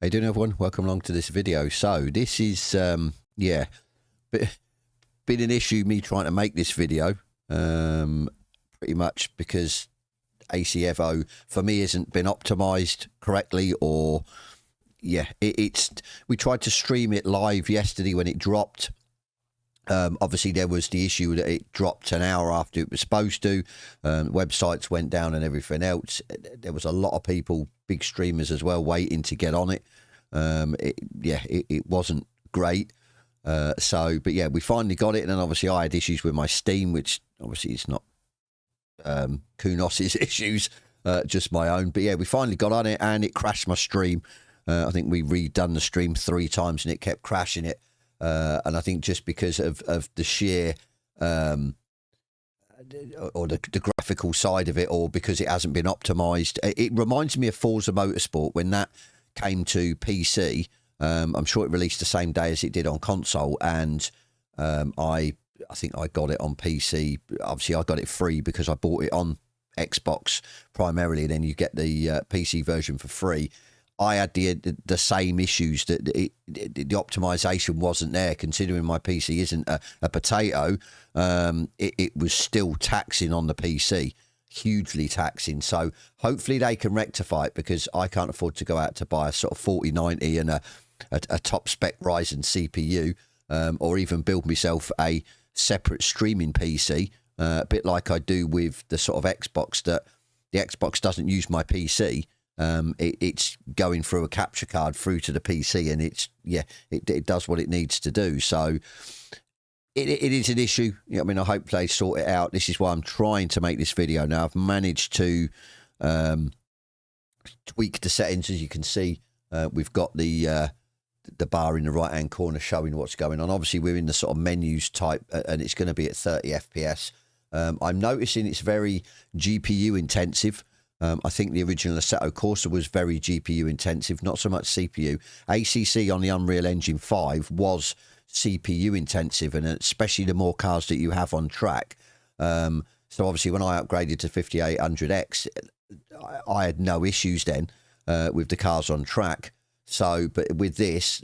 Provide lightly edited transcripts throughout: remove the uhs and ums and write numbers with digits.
How you doing, everyone? Welcome along to this video. So this is been an issue me trying to make this video, pretty much because AC Evo for me hasn't been optimized correctly, or we tried to stream it live yesterday when it dropped. Obviously there was the issue that it dropped an hour after it was supposed to. Websites went down and everything else. There was a lot of people, big streamers as well, waiting to get on it. It wasn't great. But yeah, we finally got it. And then obviously I had issues with my Steam, which obviously is not Kunos's issues, just my own. But yeah, we finally got on it and it crashed my stream. I think we redone the stream 3 times and it kept crashing it. And I think just because of the sheer or the graphical side of it, or because it hasn't been optimized, it reminds me of Forza Motorsport when that came to PC. I'm sure it released the same day as it did on console, and I think I got it on PC. Obviously I got it free because I bought it on Xbox primarily, then you get the PC version for free. I had the same issues, that the optimization wasn't there. Considering my PC isn't a potato, it was still taxing on the PC, hugely taxing. So hopefully they can rectify it, because I can't afford to go out to buy a sort of 4090 and a top spec Ryzen CPU, or even build myself a separate streaming PC, a bit like I do with the sort of Xbox, that the Xbox doesn't use my PC. It's going through a capture card through to the PC, and it does what it needs to do. So it is an issue. I mean, I hope they sort it out. This is why I'm trying to make this video now. I've managed to tweak the settings. As you can see, we've got the bar in the right hand corner showing what's going on. Obviously we're in the sort of menus type, and it's going to be at 30 FPS. I'm noticing it's very GPU intensive. I think the original Assetto Corsa was very GPU intensive, not so much CPU. ACC on the Unreal Engine 5 was CPU intensive, and especially the more cars that you have on track. So obviously when I upgraded to 5800X, I had no issues then with the cars on track. So, but with this,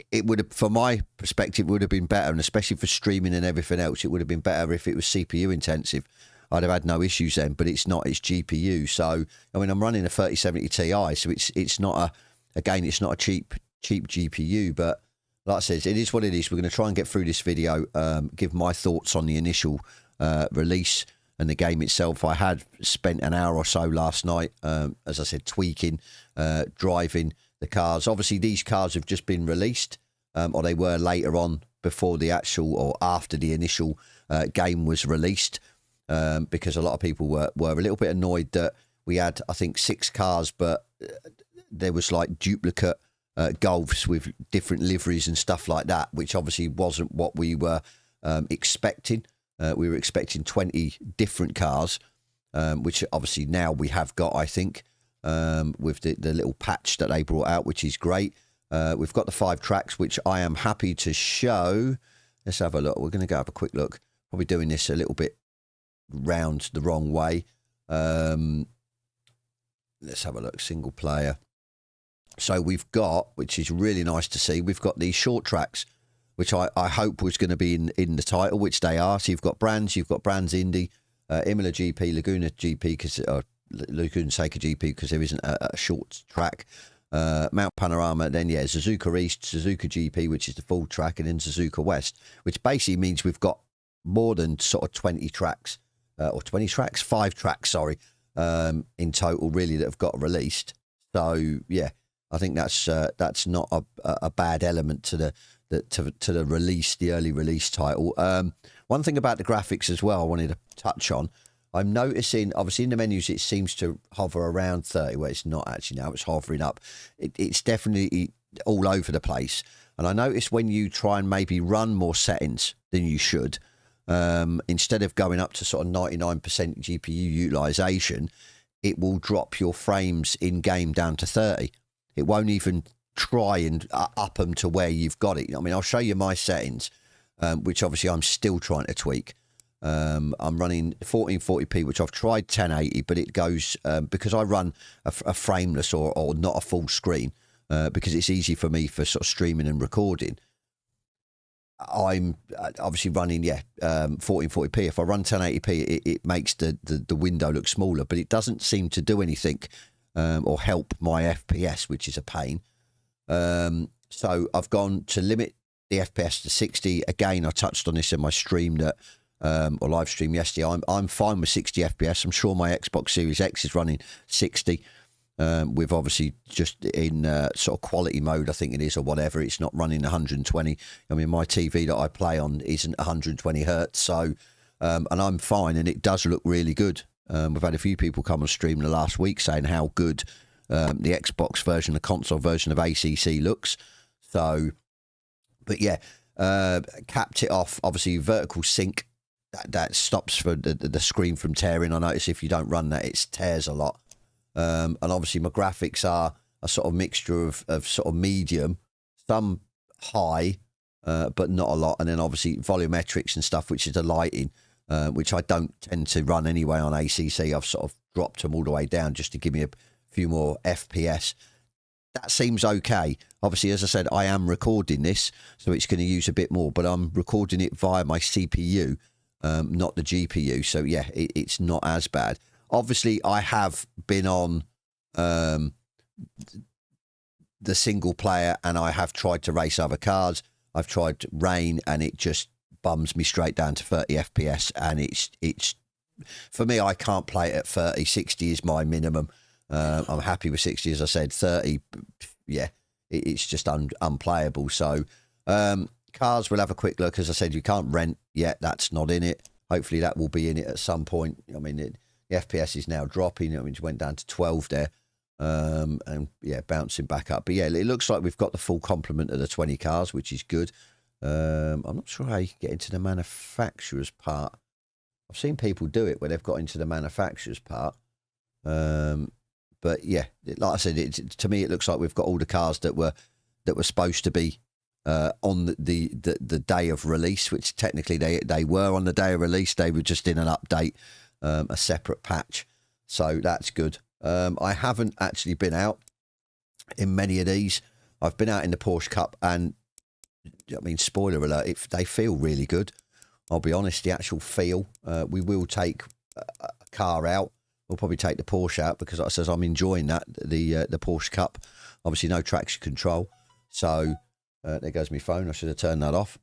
it would have, from my perspective, would have been better, and especially for streaming and everything else, it would have been better if it was CPU intensive. I'd have had no issues then, but it's not. It's GPU. So I mean, I'm running a 3070 Ti, so it's not it's not a cheap GPU. But like I said, it is what it is. We're going to try and get through this video, give my thoughts on the initial release and the game itself. I had spent an hour or so last night, as I said, tweaking, driving the cars. Obviously, these cars have just been released, or they were later on before the actual or after the initial game was released. Because a lot of people were a little bit annoyed that we had, I think, 6 cars, but there was like duplicate Golfs with different liveries and stuff like that, which obviously wasn't what we were expecting. We were expecting 20 different cars, which obviously now we have got, I think, with the little patch that they brought out, which is great. We've got the 5 tracks, which I am happy to show. Let's have a look. We're going to go have a quick look. Probably doing this a little bit round the wrong way. Let's have a look. Single player. So we've got, which is really nice to see, we've got these short tracks, which I hope was going to be in the title, which they are. So you've got Brands Indy, Imola GP, Laguna GP, because Laguna Seca GP, because there isn't a short track. Mount Panorama, then Suzuka East, Suzuka GP, which is the full track, and then Suzuka West, which basically means we've got more than sort of 20 tracks. Or 20 tracks, 5 tracks, sorry, in total, really, that have got released. So yeah, I think that's not a bad element to the release, the early release title. One thing about the graphics as well, I wanted to touch on. I'm noticing, obviously in the menus, it seems to hover around 30. Well, it's not actually now; it's hovering up. It's definitely all over the place. And I noticed when you try and maybe run more settings than you should, instead of going up to sort of 99% GPU utilization, it will drop your frames in game down to 30. It won't even try and up them to where you've got it. I mean, I'll show you my settings, which obviously I'm still trying to tweak. I'm running 1440p, which I've tried 1080, but it goes, because I run a frameless or not a full screen, because it's easy for me for sort of streaming and recording. I'm obviously running 1440p. If I run 1080p, it makes the window look smaller, but it doesn't seem to do anything or help my FPS, which is a pain. So I've gone to limit the FPS to 60. Again, I touched on this in my stream that or live stream yesterday. I'm fine with 60 FPS. I'm sure my Xbox Series X is running 60. With obviously just in sort of quality mode, I think it is, or whatever. It's not running 120. I mean, my TV that I play on isn't 120 hertz, so and I'm fine, and it does look really good. We've had a few people come on stream the last week saying how good the Xbox version, the console version of ACC looks. So, but yeah, capped it off. Obviously, vertical sync that stops for the screen from tearing. I notice if you don't run that, it tears a lot. And obviously my graphics are a sort of mixture of sort of medium, some high, but not a lot. And then obviously volumetrics and stuff, which is the lighting, which I don't tend to run anyway on ACC. I've sort of dropped them all the way down just to give me a few more FPS. That seems okay. Obviously, as I said, I am recording this, so it's going to use a bit more, but I'm recording it via my CPU, not the GPU. So yeah, it's not as bad. Obviously, I have been on the single player, and I have tried to race other cars. I've tried rain, and it just bums me straight down to 30 FPS. And it's for me, I can't play it at 30. 60 is my minimum. I'm happy with 60, as I said. 30, yeah, it's just unplayable. So cars, we'll have a quick look. As I said, you can't rent yet. That's not in it. Hopefully, that will be in it at some point. I mean, the FPS is now dropping. I mean, it went down to 12 there, and yeah, bouncing back up. But yeah, it looks like we've got the full complement of the 20 cars, which is good. I'm not sure how you can get into the manufacturer's part. I've seen people do it where they've got into the manufacturer's part. But yeah, like I said, to me, it looks like we've got all the cars that were supposed to be on the day of release, which technically they were on the day of release. They were just in an update. A separate patch, so that's good. I haven't actually been out in many of these. I've been out in the Porsche Cup, and I mean, spoiler alert, they feel really good. I'll be honest, the actual feel. We will take a car out. We'll probably take the Porsche out because, like I says, I'm enjoying that the Porsche Cup. Obviously, no traction control. So there goes my phone. I should have turned that off.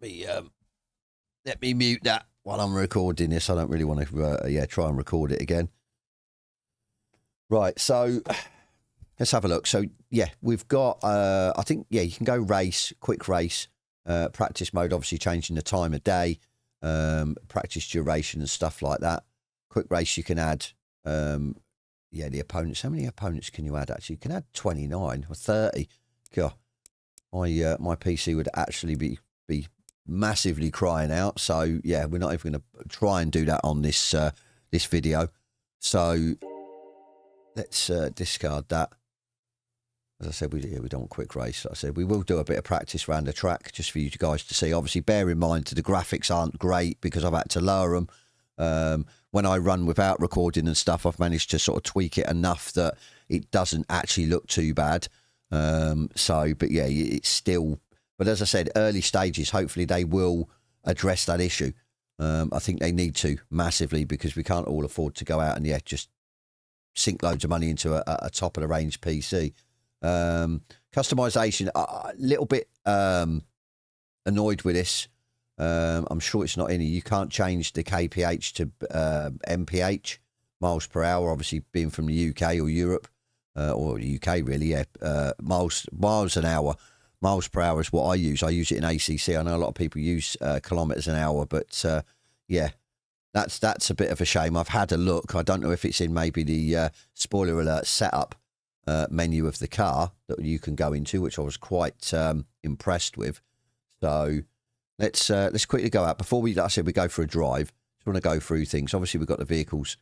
Let me mute that while I'm recording this. I don't really want to, try and record it again. Right, so let's have a look. So, yeah, we've got, I think, yeah, you can go race, quick race, practice mode, obviously changing the time of day, practice duration and stuff like that. Quick race, you can add, the opponents. How many opponents can you add, actually? You can add 29 or 30. God, my PC would actually be massively crying out. So yeah, we're not even going to try and do that on this this video. So let's discard that. As I said, we don't want quick race. Like I said, we will do a bit of practice around the track just for you guys to see. Obviously, bear in mind that the graphics aren't great because I've had to lower them. When I run without recording and stuff, I've managed to sort of tweak it enough that it doesn't actually look too bad. But yeah, it's still. But as I said, early stages, hopefully they will address that issue. I think they need to massively because we can't all afford to go out and, just sink loads of money into a top-of-the-range PC. Customization, a little bit annoyed with this. I'm sure it's not in here. You can't change the kph to mph, miles per hour, obviously being from the UK or Europe, or UK really, miles an hour. Miles per hour is what I use. I use it in ACC. I know a lot of people use kilometres an hour, but that's a bit of a shame. I've had a look. I don't know if it's in maybe the spoiler alert setup menu of the car that you can go into, which I was quite impressed with. So let's quickly go out before we. Like I said, we go for a drive. Just want to go through things. Obviously, we've got the vehicles.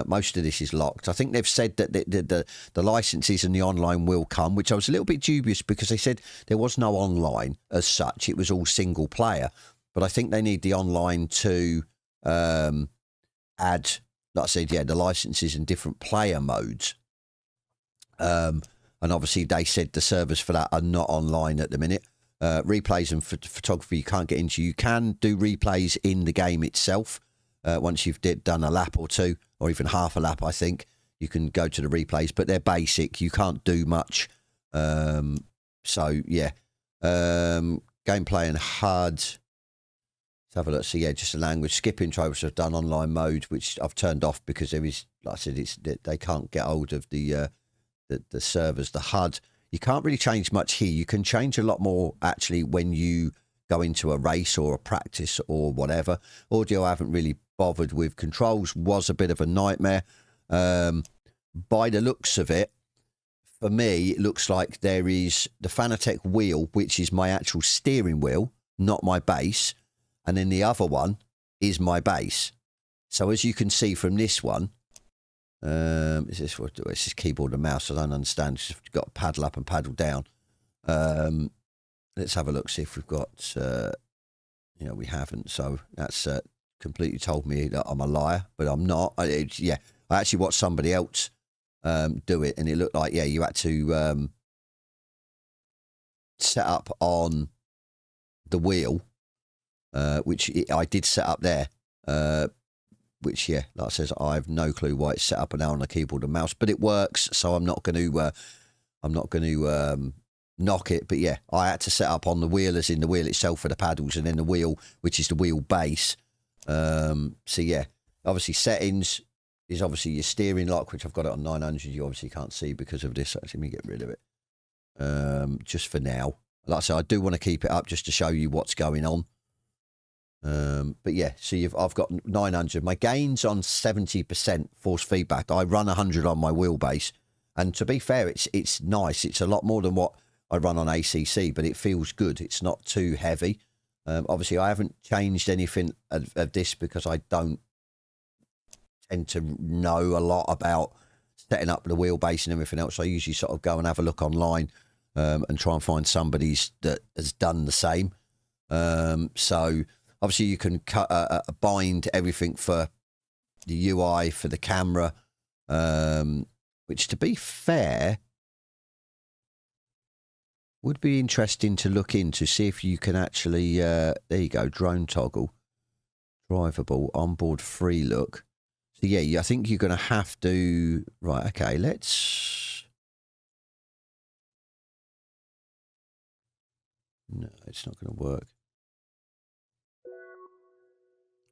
Most of this is locked. I think they've said that the licenses and the online will come, which I was a little bit dubious because they said there was no online as such. It was all single player. But I think they need the online to add, like I said, the licenses and different player modes. I and obviously they said the servers for that are not online at the minute. Replays and photography you can't get into. You can do replays in the game itself. Once you've done a lap or two, or even half a lap, I think, you can go to the replays, but they're basic. You can't do much. So, yeah. Gameplay and HUD. Let's have a look. So, yeah, just the language. Skip intros have done online mode, which I've turned off because there is, like I said, they can't get hold of the servers. The HUD, you can't really change much here. You can change a lot more, actually, when you go into a race or a practice or whatever. Audio I haven't really bothered with. Controls was a bit of a nightmare. By the looks of it, for me, it looks like there is the Fanatec wheel, which is my actual steering wheel, not my base. And then the other one is my base. So as you can see from this one, is this what? It's just keyboard and mouse. I don't understand. It's just got paddle up and paddle down. Let's have a look, see if we've got, we haven't. So that's completely told me that I'm a liar, but I'm not. I actually watched somebody else do it, and it looked like, you had to set up on the wheel, which I did set up there, which, like I says, I have no clue why it's set up now on a keyboard and mouse, but it works, so I'm not going to knock it. But I had to set up on the wheel, as in the wheel itself for the paddles, and then the wheel, which is the wheel base. Obviously settings is obviously your steering lock, which I've got it on 900. You obviously can't see because of this. Actually, let me get rid of it just for now. Like I said, I do want to keep it up just to show you what's going on. So I've got 900. My gain's on 70% force feedback. I run 100 on my wheelbase, and to be fair, it's nice. It's a lot more than what I run on ACC, but it feels good. It's not too heavy. Obviously, I haven't changed anything of this because I don't tend to know a lot about setting up the wheelbase and everything else. I usually sort of go and have a look online and try and find somebody that has done the same. So obviously you can bind everything for the UI, for the camera, which, to be fair, would be interesting to look into, see if you can actually, there you go, drone toggle, drivable, onboard free look. So I think you're going to have to, right, okay, let's, no, it's not going to work.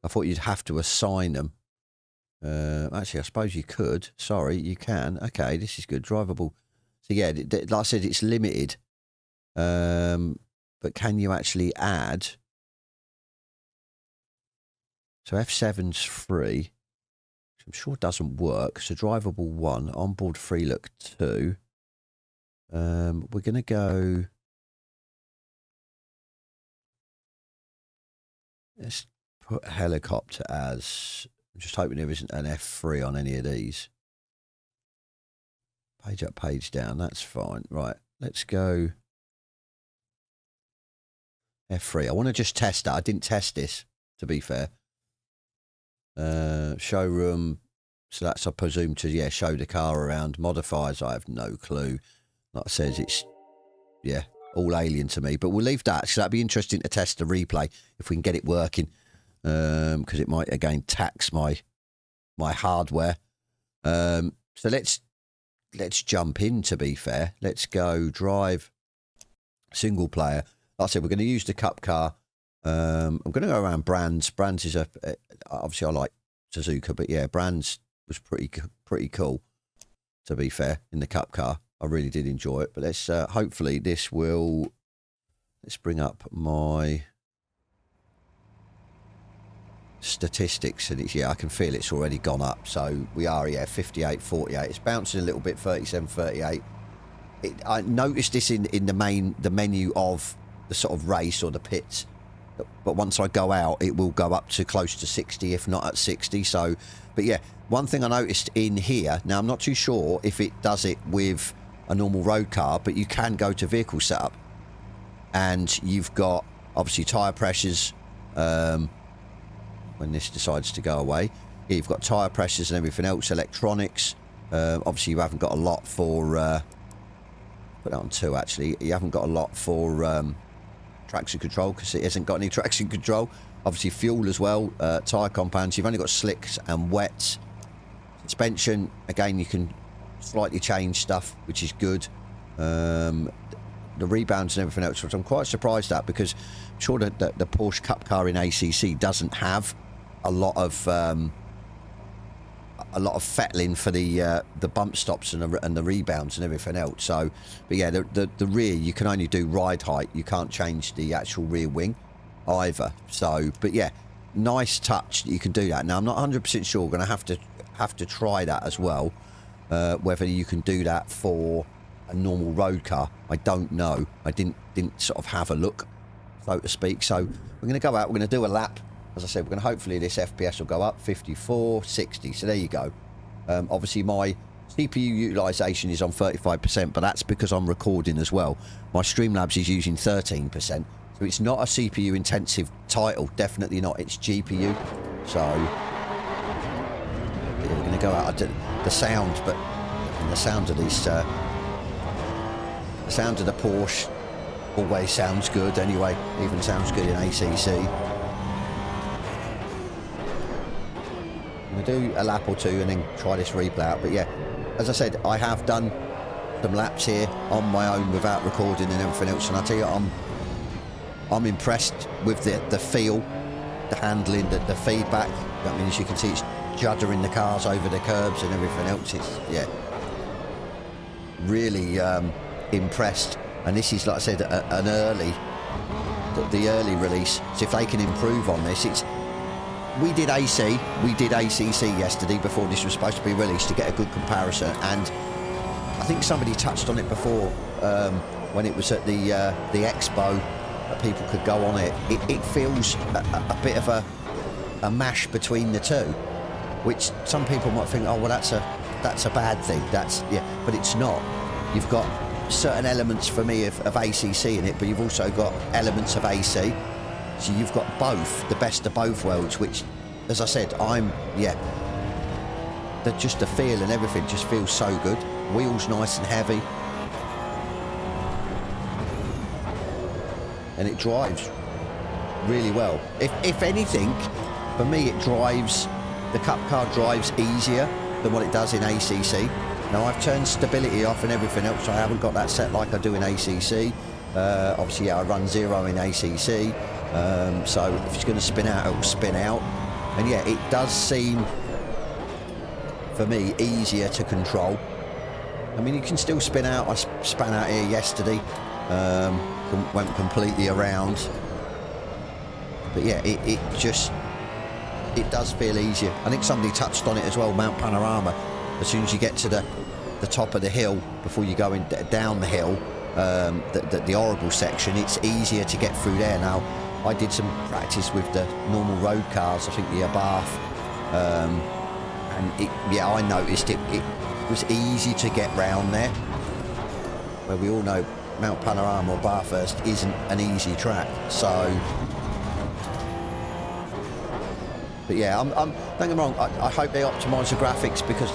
I thought you'd have to assign them. Actually, I suppose you could. Sorry, you can. Okay, this is good. Drivable. So like I said, it's limited. But can you actually add? So F7's free, which I'm sure doesn't work. So drivable 1, onboard free look 2. We're going to go. Let's put helicopter as. I'm just hoping there isn't an F3 on any of these. Page up, page down. That's fine. Right. Let's go. F3. I want to just test that. I didn't test this, to be fair. Showroom. So that's, I presume, to, show the car around. Modifiers, I have no clue. Like I said, it's, all alien to me. But we'll leave that. So that'd be interesting to test the replay if we can get it working. Because it might, again, tax my hardware. So let's jump in, to be fair. Let's go drive single player. Like I said, we're going to use the cup car. I'm going to go around Brands. Brands is obviously I like Suzuka, but Brands was pretty cool, to be fair, in the cup car. I really did enjoy it. But let's hopefully this will, let's bring up my statistics, and it's, I can feel it's already gone up. So we are 58, 48. It's bouncing a little bit, 37, 38. I noticed this in the menu of the sort of race or the pits, but once I go out it will go up to close to 60, if not at 60. So but one thing I noticed in here, now I'm not too sure if it does it with a normal road car, but you can go to vehicle setup and you've got obviously tyre pressures when this decides to go away. You've got tyre pressures and everything else, electronics. Obviously you haven't got a lot for Put that on 2 actually. You haven't got a lot for traction control because it hasn't got any traction control. Obviously fuel as well, tyre compounds. You've only got slicks and wets. Suspension, again, you can slightly change stuff, which is good. The rebounds and everything else, which I'm quite surprised at, because I'm sure that the Porsche Cup car in ACC doesn't have a lot of fettling for the bump stops and the rebounds and everything else. So, but yeah, the rear, you can only do ride height. You can't change the actual rear wing either. So, but yeah, nice touch that you can do that. Now, I'm not 100% sure. We're going to have to try that as well. Whether you can do that for a normal road car, I don't know. I didn't sort of have a look, so to speak. So we're going to go out. We're going to do a lap. As I said, we're going to hopefully this FPS will go up 54, 60. So there you go. Obviously my CPU utilization is on 35%, but that's because I'm recording as well. My Streamlabs is using 13%, so it's not a CPU intensive title. Definitely not. It's GPU. So yeah, we're going to go out. The sound, but the sound of these, the sound of the Porsche always sounds good. Anyway, even sounds good in ACC. I'm going to do a lap or 2 and then try this replay out. But yeah, as I said, I have done some laps here on my own without recording and everything else, and I tell you, I'm impressed with the feel, the handling, the feedback. I mean, as you can see, it's juddering the cars over the curbs and everything else. It's, yeah, really impressed. And this is, like I said, an early, the early release. So if they can improve on this, we did ACC yesterday before this was supposed to be released to get a good comparison, and I think somebody touched on it before when it was at the expo that people could go on it. It feels a bit of a mash between the two, which some people might think, oh well, that's a bad thing. Yeah, but it's not. You've got certain elements for me of ACC in it, but you've also got elements of AC. So you've got both, the best of both worlds, which, as I said, just the feel and everything just feels so good. Wheels nice and heavy. And it drives really well. If anything, for me, the Cup car drives easier than what it does in ACC. Now, I've turned stability off and everything else, so I haven't got that set like I do in ACC. Obviously, yeah, I run 0 in ACC. So if it's going to spin out, it will spin out. And yeah, it does seem, for me, easier to control. I mean, you can still spin out. I span out here yesterday, went completely around. But yeah, it does feel easier. I think somebody touched on it as well, Mount Panorama. As soon as you get to the top of the hill, before you go down the hill, the horrible section, it's easier to get through there. Now, I did some practice with the normal road cars, I think the Abarth, and I noticed it was easy to get round there, where we all know Mount Panorama or Bathurst isn't an easy track. So, but yeah, don't get me wrong, I hope they optimise the graphics, because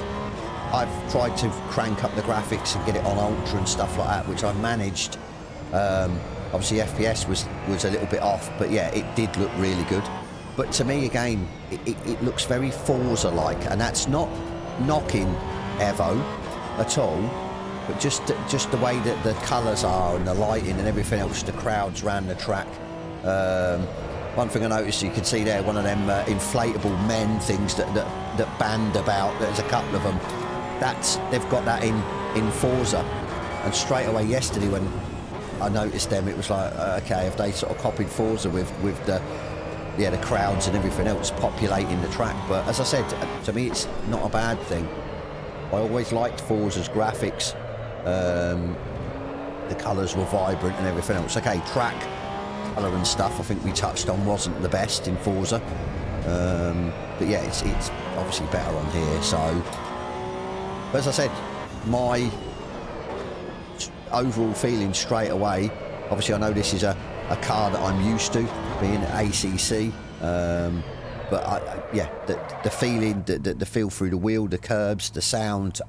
I've tried to crank up the graphics and get it on ultra and stuff like that, which I've managed. Obviously FPS was a little bit off, but yeah, it did look really good. But to me, again, it looks very Forza-like, and that's not knocking Evo at all, but just the way that the colours are and the lighting and everything else, the crowds around the track. One thing I noticed, you can see there, one of them inflatable men things that banned about. There's a couple of them. They've got that in Forza, and straight away yesterday when I noticed them, it was like, okay, if they sort of copied Forza with the crowds and everything else populating the track. But as I said, to me, it's not a bad thing. I always liked Forza's graphics. The colours were vibrant and everything else. Okay, track colour and stuff, I think we touched on, wasn't the best in Forza. But yeah, it's obviously better on here. So, but as I said, my overall feeling straight away, obviously I know this is a car that I'm used to, being ACC, but the feeling, the feel through the wheel, the curbs, the sound,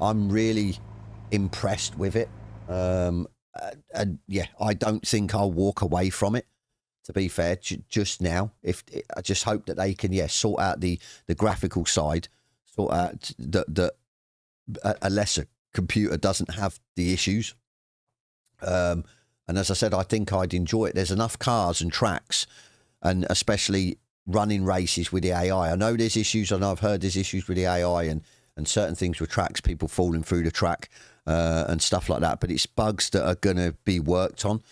I'm really impressed with it. And yeah, I don't think I'll walk away from it, to be fair, just now. I just hope that they can, yeah, sort out the graphical side, sort out that a lesser computer doesn't have the issues. And as I said, I think I'd enjoy it. There's enough cars and tracks, and especially running races with the AI. I know there's issues, and I've heard there's issues with the AI and certain things with tracks, people falling through the track and stuff like that. But it's bugs that are going to be worked on.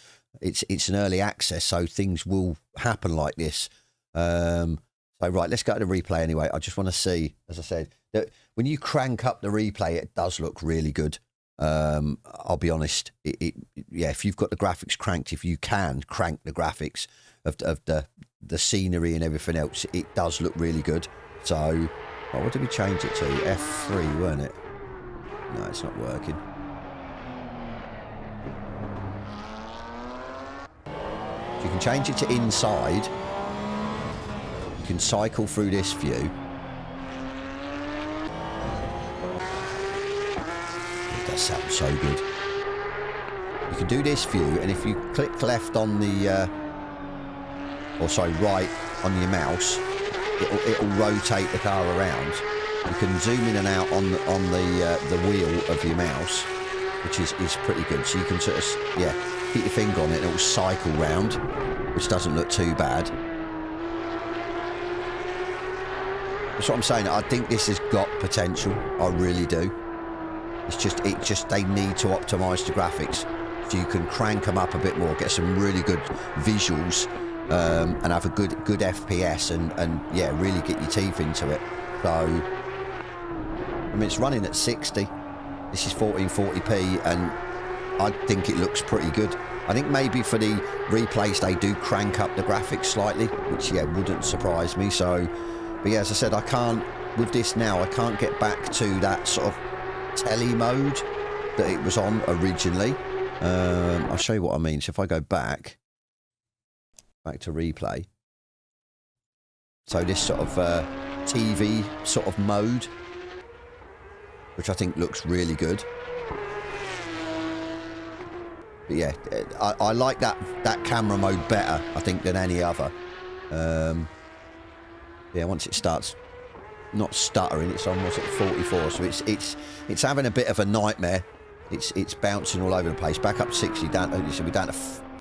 It's an early access, so things will happen like this. So right, let's go to the replay anyway. I just want to see, as I said, that when you crank up the replay, it does look really good. I'll be honest. Yeah, if you've got the graphics cranked, if you can crank the graphics of the scenery and everything else, it does look really good. So, what did we change it to? F3, weren't it? No, it's not working. So you can change it to inside. You can cycle through this view. It does sound so good. You can do this view, and if you click left on the, or sorry, right on your mouse, it'll rotate the car around. You can zoom in and out on the wheel of your mouse, which is pretty good. So you can sort of, yeah, keep your finger on it and it'll cycle round, which doesn't look too bad. That's what I'm saying. I think this has got potential. I really do. It's just they need to optimise the graphics so you can crank them up a bit more, get some really good visuals, and have a good FPS and yeah, really get your teeth into it. So, I mean, it's running at 60. This is 1440p, and I think it looks pretty good. I think maybe for the replays they do crank up the graphics slightly, which yeah, wouldn't surprise me. So, but yeah, as I said, I can't, with this now, I can't get back to that sort of telly mode that it was on originally. I'll show you what I mean. So if I go back to replay, so this sort of TV sort of mode, which I think looks really good. But yeah, I like that camera mode better, I think, than any other. Yeah, once it starts not stuttering, it's almost at 44, so it's having a bit of a nightmare. It's bouncing all over the place. Back up to 60, down to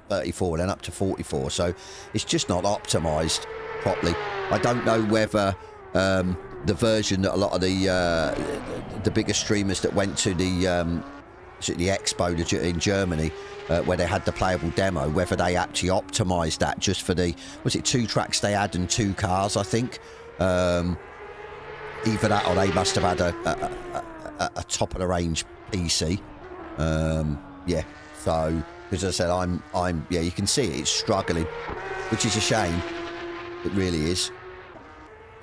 34, then up to 44. So it's just not optimised properly. I don't know whether the version that a lot of the bigger streamers that went to the expo in Germany, where they had the playable demo, whether they actually optimised that just for the, was it 2 tracks they had and 2 cars, I think. Either that or they must have had a top of the range PC. Yeah, so because as I said, yeah, you can see it's struggling, which is a shame. It really is.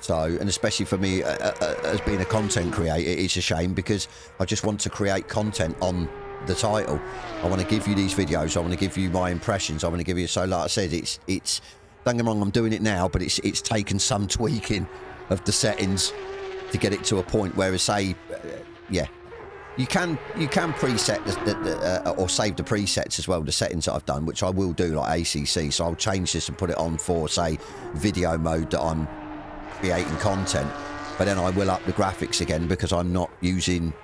So, and especially for me as being a content creator, it's a shame because I just want to create content on the title. I want to give you these videos. I want to give you my impressions. I want to give you, so like I said, it's don't get me wrong, I'm doing it now, but it's taken some tweaking of the settings to get it to a point where, say, yeah, you can preset or save the presets as well, the settings that I've done, which I will do, like ACC. So I'll change this and put it on for, say, video mode that I'm creating content, but then I will up the graphics again because I'm not using,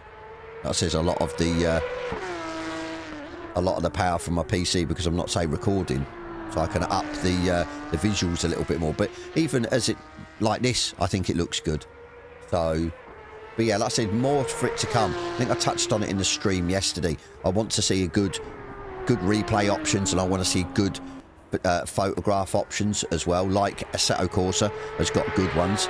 that says, a lot of the power from my PC because I'm not, say, recording, so I can up the visuals a little bit more. But even as it like this, I think it looks good. So, but yeah, like I said, more for it to come. I think I touched on it in the stream yesterday. I want to see a good replay options, and I want to see good photograph options as well, like Assetto Corsa has got good ones.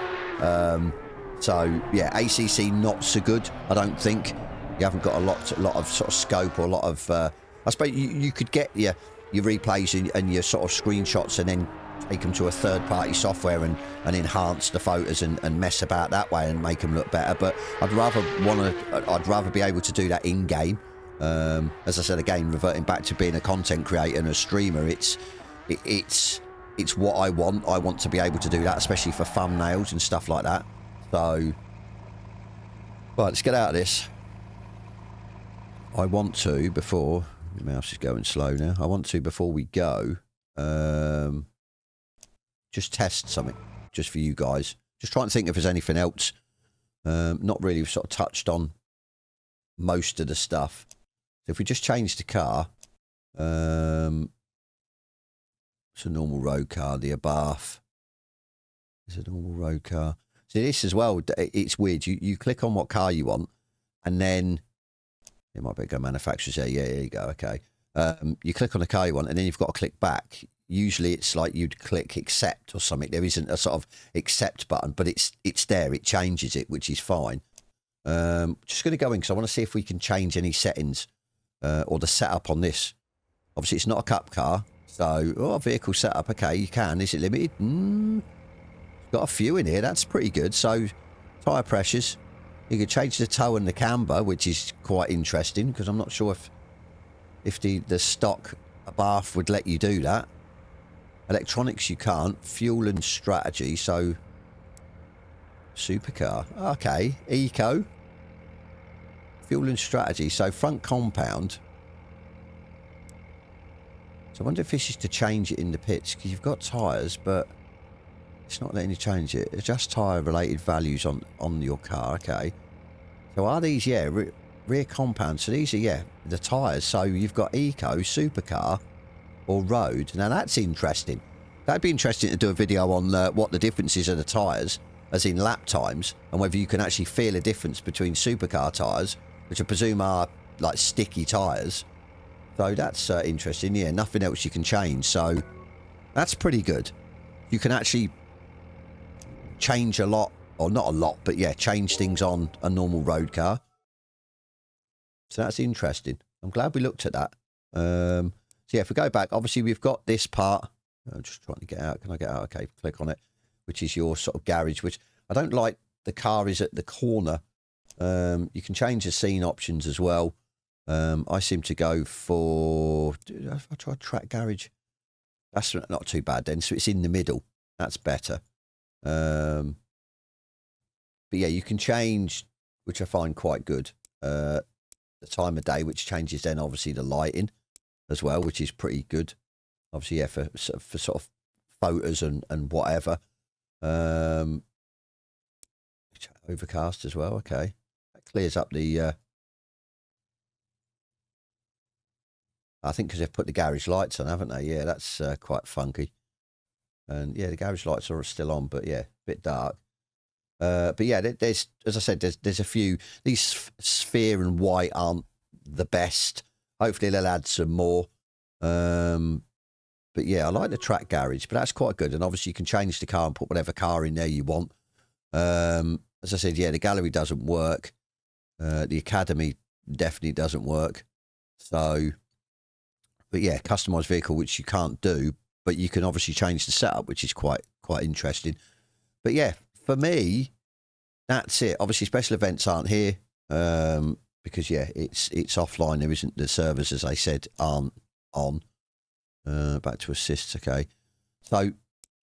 So yeah, ACC not so good, I don't think. You haven't got a lot of sort of scope or a lot of I suppose you could get your replays and your sort of screenshots and then take them to a third-party software and enhance the photos and mess about that way and make them look better. But I'd rather be able to do that in game. As I said, again, reverting back to being a content creator and a streamer, it's what I want. I want to be able to do that, especially for thumbnails and stuff like that. So, right, let's get out of this. I want to, before, the mouse is going slow now, I want to, before we go, just test something, just for you guys. Just trying to think if there's anything else. Not really, we've sort of touched on most of the stuff. So if we just change the car, it's a normal road car, the Abarth. It's a normal road car. So this as well, it's weird. You click on what car you want, and then it might be go manufacturers there. Yeah, there you go. Okay. You click on the car you want, and then you've got to click back. Usually it's like you'd click accept or something. There isn't a sort of accept button, but it's there. It changes it, which is fine. Just going to go in because I want to see if we can change any settings or the setup on this. Obviously, it's not a cup car. So, vehicle setup. Okay, you can. Is it limited? Got a few in here. That's pretty good. So, tyre pressures. You can change the toe and the camber, which is quite interesting because I'm not sure if the stock Abarth would let you do that. Electronics you can't. Fuel and strategy. So, supercar. Okay. Eco. Fuel and strategy. So, front compound. So, I wonder if this is to change it in the pits because you've got tyres, but it's not letting you change it. Adjust tyre related values on your car. Okay. So, are these, yeah, rear compound. So, these are, yeah, the tyres. So, you've got eco, supercar, or road. Now that's interesting. That'd be interesting to do a video on what the differences are the tyres, as in lap times, and whether you can actually feel a difference between supercar tyres, which I presume are like sticky tyres. So that's interesting. Yeah, nothing else you can change. So that's pretty good. You can actually change a lot, or not a lot, but yeah, change things on a normal road car. So that's interesting. I'm glad we looked at that. So yeah, if we go back, obviously we've got this part. I'm just trying to get out. Can I get out? Okay, click on it, which is your sort of garage, which I don't like. The car is at the corner. You can change the scene options as well. I seem to go for, if I try track garage, that's not too bad then. So it's in the middle. That's better. But yeah, you can change, which I find quite good. The time of day, which changes then obviously the lighting as well, which is pretty good. Obviously, yeah, for sort of photos and whatever. Overcast as well. Okay, that clears up the. I think because they've put the garage lights on, haven't they? Yeah, that's quite funky. And yeah, the garage lights are still on, but yeah, a bit dark. But yeah, there's, as I said, there's a few. These sphere and white aren't the best. Hopefully they'll add some more. But yeah, I like the track garage, but that's quite good. And obviously you can change the car and put whatever car in there you want. As I said, yeah, the gallery doesn't work. The academy definitely doesn't work. So, but yeah, customized vehicle, which you can't do, but you can obviously change the setup, which is quite interesting. But yeah, for me, that's it. Obviously, special events aren't here because yeah, it's offline. There isn't the servers, as I said, aren't on. Back to assists. Okay, so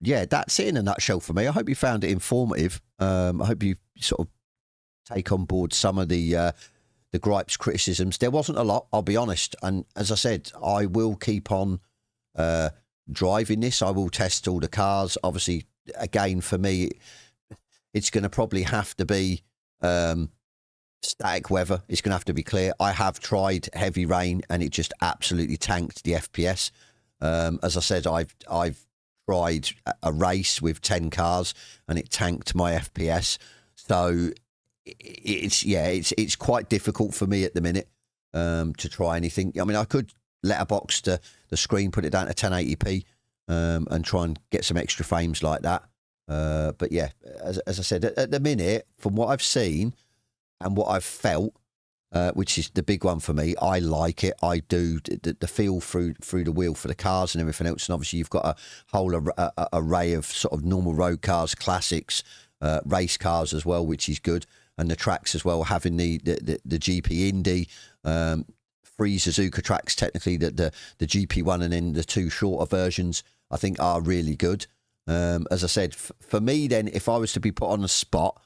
yeah, that's it in a nutshell for me. I hope you found it informative. I hope you sort of take on board some of the gripes, criticisms. There wasn't a lot, I'll be honest. And as I said, I will keep on driving this. I will test all the cars. Obviously, again, for me, it's going to probably have to be static weather. It's going to have to be clear. I have tried heavy rain and it just absolutely tanked the FPS. As I said, I've tried a race with 10 cars and it tanked my FPS. So it's quite difficult for me at the minute to try anything. I mean, I could letterbox the screen, put it down to 1080p and try and get some extra frames like that. But yeah, as I said, at the minute, from what I've seen and what I've felt, which is the big one for me, I like it. I do the feel through the wheel for the cars and everything else. And obviously, you've got a whole array of sort of normal road cars, classics, race cars as well, which is good. And the tracks as well, having the GP Indy, 3 Suzuka tracks, technically the GP1 and then the 2 shorter versions, I think are really good. As I said, for me then, if I was to be put on the spot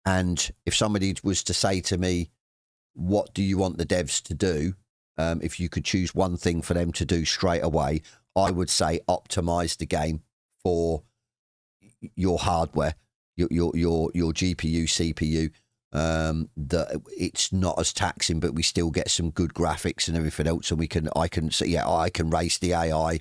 and if somebody was to say to me, what do you want the devs to do? If you could choose one thing for them to do straight away, I would say optimize the game for your hardware, your GPU, CPU. That it's not as taxing, but we still get some good graphics and everything else, and I can race the AI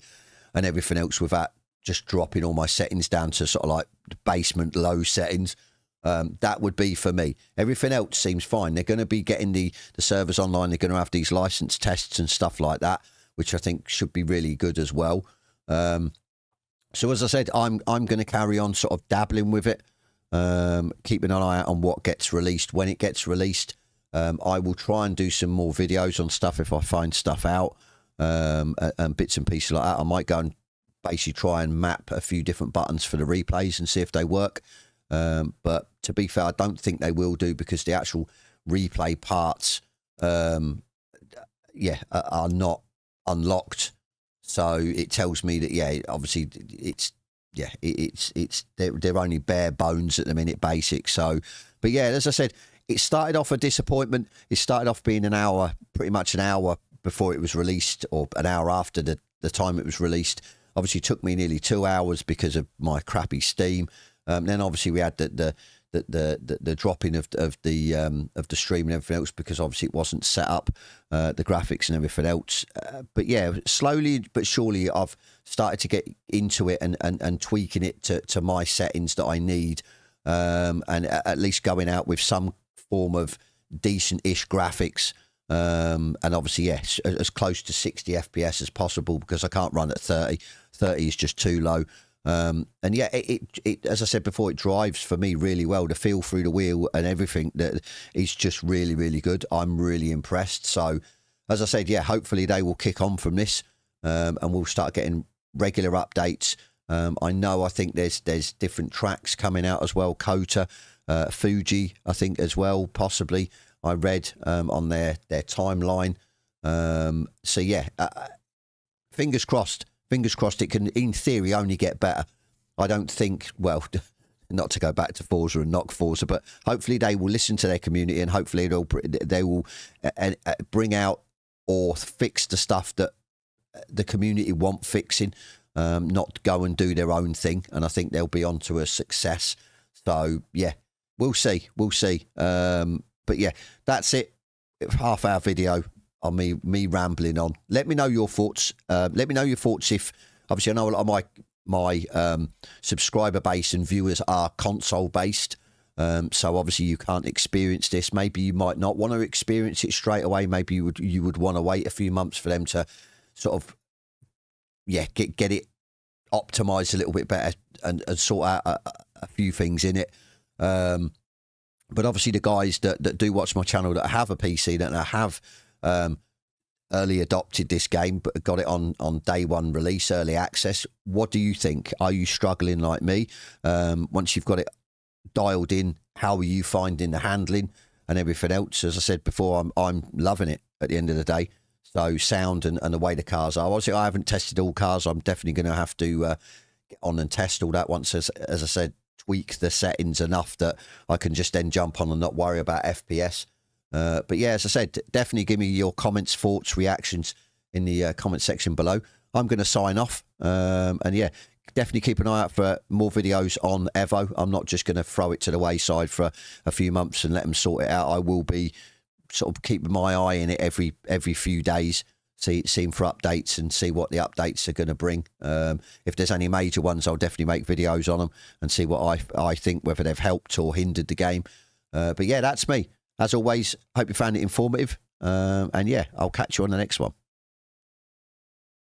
and everything else without just dropping all my settings down to sort of like basement low settings. That would be for me. Everything else seems fine. They're going to be getting the servers online. They're going to have these license tests and stuff like that, which I think should be really good as well. So as I said, I'm going to carry on sort of dabbling with it, keeping an eye out on what gets released. When it gets released, I will try and do some more videos on stuff if I find stuff out, and bits and pieces like that. I might go and basically try and map a few different buttons for the replays and see if they work. But to be fair, I don't think they will do, because the actual replay parts, are not unlocked. So it tells me that, obviously they're only bare bones at the minute, basic. So, but yeah, as I said, it started off a disappointment. It started off being pretty much an hour before it was released, or an hour after the time it was released. Obviously, it took me nearly 2 hours because of my crappy Steam. Then obviously we had the dropping of the stream and everything else, because obviously it wasn't set up, the graphics and everything else. But yeah, slowly but surely I've started to get into it and tweaking it to my settings that I need, and at least going out with some form of decent-ish graphics. And obviously, yes, as close to 60 FPS as possible, because I can't run at 30. 30 is just too low. And yeah, it as I said before, it drives for me really well. The feel through the wheel and everything that is just really, really good. I'm really impressed. So, as I said, yeah, hopefully they will kick on from this, and we'll start getting regular updates. I think there's different tracks coming out as well. Kota, Fuji, I think as well, possibly. I read on their timeline. So yeah, fingers crossed. Fingers crossed it can, in theory, only get better. I don't think, well, not to go back to Forza and knock Forza, but hopefully they will listen to their community, and hopefully they will bring out or fix the stuff that the community want fixing, not go and do their own thing. And I think they'll be on to a success. So, yeah, we'll see. We'll see. But, yeah, that's it. Half-hour video on me rambling on. Let me know your thoughts. Let me know your thoughts if, obviously, I know a lot of my subscriber base and viewers are console based. So obviously you can't experience this. Maybe you might not want to experience it straight away. Maybe you would want to wait a few months for them to sort of, get it optimized a little bit better and sort out a few things in it. But obviously the guys that do watch my channel that have a PC, that have early adopted this game, but got it on day one release, early access. What do you think? Are you struggling like me? Once you've got it dialed in, how are you finding the handling and everything else? As I said before, I'm loving it at the end of the day. So sound and the way the cars are. Obviously, I haven't tested all cars. I'm definitely going to have to get on and test all that once, as I said, tweak the settings enough that I can just then jump on and not worry about FPS. But yeah, as I said, definitely give me your comments, thoughts, reactions in the comment section below. I'm going to sign off. And yeah, definitely keep an eye out for more videos on Evo. I'm not just going to throw it to the wayside for a few months and let them sort it out. I will be sort of keeping my eye in it every few days, seeing for updates and see what the updates are going to bring. If there's any major ones, I'll definitely make videos on them and see what I think, whether they've helped or hindered the game. But yeah, that's me. As always, hope you found it informative. And yeah, I'll catch you on the next one.